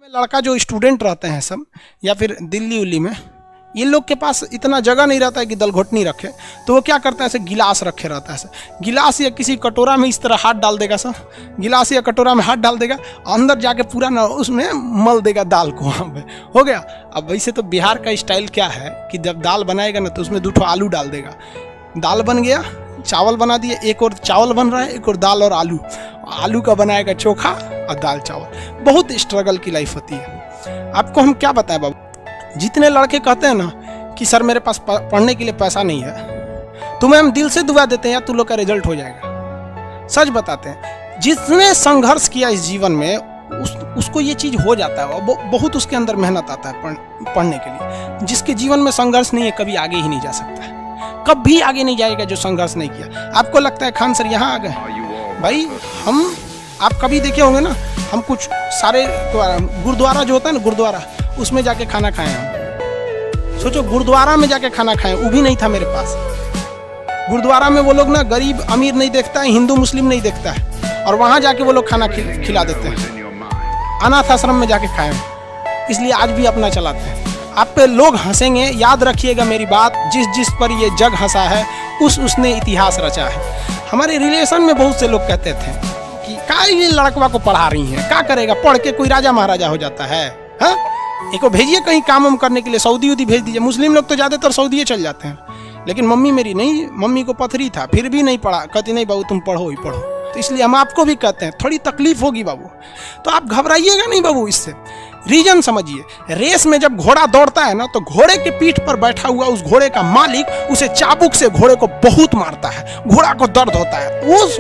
लड़का जो स्टूडेंट रहते हैं सब या फिर दिल्ली उल्ली में, ये लोग के पास इतना जगह नहीं रहता है कि दलघोटनी रखे, तो वो क्या करता है ऐसे गिलास रखे रहता है, ऐसे गिलास या किसी कटोरा में इस तरह हाथ डाल देगा सर, गिलास या कटोरा में हाथ डाल देगा, अंदर जाके पूरा ना उसमें मल देगा दाल को, वहाँ पे हो गया। अब वैसे तो बिहार का स्टाइल क्या है कि जब दाल बनाएगा ना तो उसमें 2 ठो आलू डाल देगा, दाल बन गया, चावल बना दिए, एक और चावल बन रहा है, एक और दाल और आलू, आलू का बनाएगा चोखा और दाल चावल। बहुत स्ट्रगल की लाइफ होती है। आपको हम क्या बताएं बाबू, जितने लड़के कहते हैं ना कि सर मेरे पास पढ़ने के लिए पैसा नहीं है, तुम्हें हम दिल से दुआ देते हैं यार, तुम लोग का रिजल्ट हो जाएगा। सच बताते हैं, जिसने संघर्ष किया इस जीवन में उसको ये चीज़ हो जाता है, बहुत उसके अंदर मेहनत आता है पढ़ने के लिए। जिसके जीवन में संघर्ष नहीं है कभी आगे ही नहीं जा सकता है, कभी आगे नहीं जाएगा जो संघर्ष नहीं किया। आपको लगता है खान सर यहाँ आ गए भाई, हम आप कभी देखे होंगे ना, हम कुछ सारे गुरुद्वारा जो होता है ना, गुरुद्वारा उसमें जाके खाना खाए हम। सोचो गुरुद्वारा में जाके खाना खाएं, वो भी नहीं था मेरे पास। गुरुद्वारा में वो लोग ना गरीब अमीर नहीं देखता है, हिंदू मुस्लिम नहीं देखता है, और वहाँ जाके वो लोग खाना खिला देते हैं। अनाथ आश्रम में जाके खाएं, इसलिए आज भी अपना चलाते हैं। आप पे लोग हंसेंगे, याद रखिएगा मेरी बात, जिस पर ये जग हंसा है उसने इतिहास रचा है। हमारे रिलेशन में बहुत से लोग कहते थे कि का ये लड़कवा को पढ़ा रही हैं, क्या करेगा, पढ़ के कोई राजा महाराजा हो जाता है, हाँ? एक को भेजिए कहीं काम वाम करने के लिए, सऊदी उदी भेज दीजिए। मुस्लिम लोग तो ज़्यादातर सऊदी चल जाते हैं, लेकिन मम्मी मेरी नहीं, मम्मी को पथरी था फिर भी नहीं पढ़ा, कहती नहीं बाबू तुम पढ़ो ही पढ़ो। तो इसलिए हम आपको भी कहते हैं थोड़ी तकलीफ होगी बाबू, तो आप घबराइएगा नहीं बाबू। इससे रीजन समझिए, रेस में जब घोड़ा दौड़ता है ना, तो घोड़े के पीठ पर बैठा हुआ उस घोड़े का मालिक उसे चाबुक से घोड़े को बहुत मारता है, घोड़ा को दर्द होता है।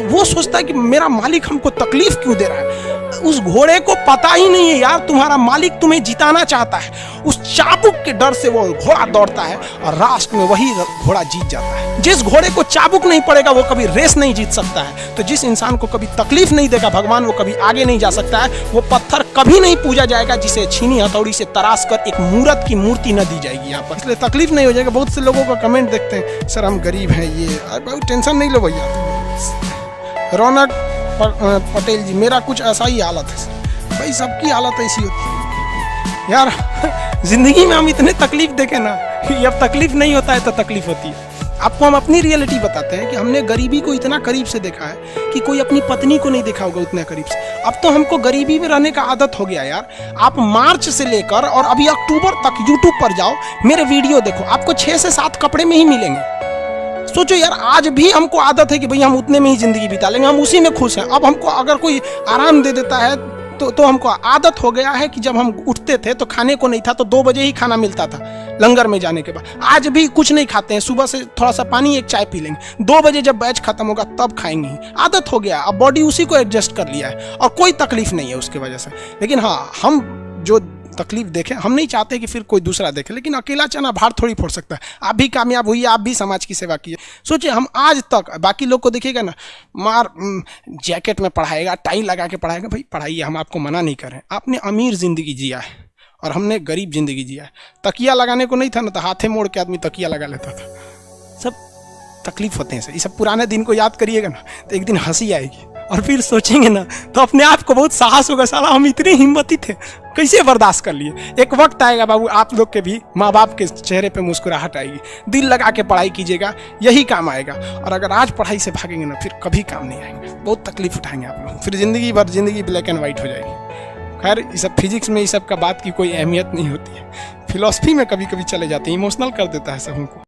वो सोचता है कि मेरा मालिक हमको तकलीफ क्यों दे रहा है। उस घोड़े को पता ही नहीं है यार तुम्हारा मालिक तुम्हें जिताना चाहता है। उस चाबुक के डर से वो घोड़ा दौड़ता है और लास्ट में वही घोड़ा जीत जाता है। जिस घोड़े को चाबुक नहीं पड़ेगा वो कभी रेस नहीं जीत सकता है। तो जिस इंसान को कभी तकलीफ नहीं देगा भगवान, वो कभी आगे नहीं जा सकता है। वो पत्थर कभी नहीं पूजा जाएगा जिसे छीनी हथौड़ी से तराश कर एक मूर्त की मूर्ति न दी जाएगी यहाँ पर, इसलिए तकलीफ नहीं हो जाएगा। बहुत से लोगों का कमेंट देखते हैं, सर हम गरीब हैं, ये बहुत टेंशन नहीं लो भैया। रौनक पटेल जी, मेरा कुछ ऐसा ही हालत है भाई, सबकी हालत ऐसी होती है यार। जिंदगी में हम इतने तकलीफ देखे ना, अब तकलीफ नहीं होता है तो तकलीफ होती है। आपको हम अपनी रियलिटी बताते हैं कि हमने गरीबी को इतना करीब से देखा है कि कोई अपनी पत्नी को नहीं देखा होगा उतने करीब से। अब तो हमको गरीबी में रहने का आदत हो गया यार। आप मार्च से लेकर और अभी अक्टूबर तक यूट्यूब पर जाओ, मेरे वीडियो देखो, आपको 6 से 7 कपड़े में ही मिलेंगे। सोचो यार, आज भी हमको आदत है कि भाई हम उतने में ही जिंदगी बिता लेंगे, हम उसी में खुश हैं। अब हमको अगर कोई आराम दे देता है तो हमको आदत हो गया है कि जब हम उठते थे तो खाने को नहीं था, तो 2 बजे ही खाना मिलता था लंगर में जाने के बाद। आज भी कुछ नहीं खाते हैं, सुबह से थोड़ा सा पानी एक चाय पी लेंगे, 2 बजे जब बैच खत्म होगा तब खाएंगे ही। आदत हो गया, अब बॉडी उसी को एडजस्ट कर लिया है और कोई तकलीफ नहीं है उसकी वजह से। लेकिन हाँ, हम जो तकलीफ देखें, हम नहीं चाहते कि फिर कोई दूसरा देखे, लेकिन अकेला चना भार थोड़ी फोड़ सकता है। आप भी कामयाब हुई, आप भी समाज की सेवा कीजिए। सोचिए, हम आज तक बाकी लोग को देखिएगा ना, मार जैकेट में पढ़ाएगा, टाई लगा के पढ़ाएगा, भाई पढ़ाइए, हम आपको मना नहीं कर रहे हैं। आपने अमीर जिंदगी जिया है और हमने गरीब जिंदगी जिया है। तकिया लगाने को नहीं था ना, तो हाथे मोड़ के आदमी तकिया लगा लेता था। सब तकलीफ होते हैं सर, ये सब पुराने दिन को याद करिएगा ना तो एक दिन हंसी आएगी, और फिर सोचेंगे ना तो अपने आप को बहुत साहस होगा, साला हम इतने हिम्मती थे, कैसे बर्दाश्त कर लिए। एक वक्त आएगा बाबू, आप लोग के भी माँ बाप के चेहरे पे मुस्कुराहट आएगी। दिल लगा के पढ़ाई कीजिएगा, यही काम आएगा। और अगर आज पढ़ाई से भागेंगे ना, फिर कभी काम नहीं आएंगे, बहुत तकलीफ उठाएंगे आप लोग, फिर जिंदगी भर जिंदगी ब्लैक एंड वाइट हो जाएगी। खैर, ये सब फिजिक्स में ये सब का बात की कोई अहमियत नहीं होती है। फिलॉसफी में कभी कभी चले जाते हैं, इमोशनल कर देता है सब हमको।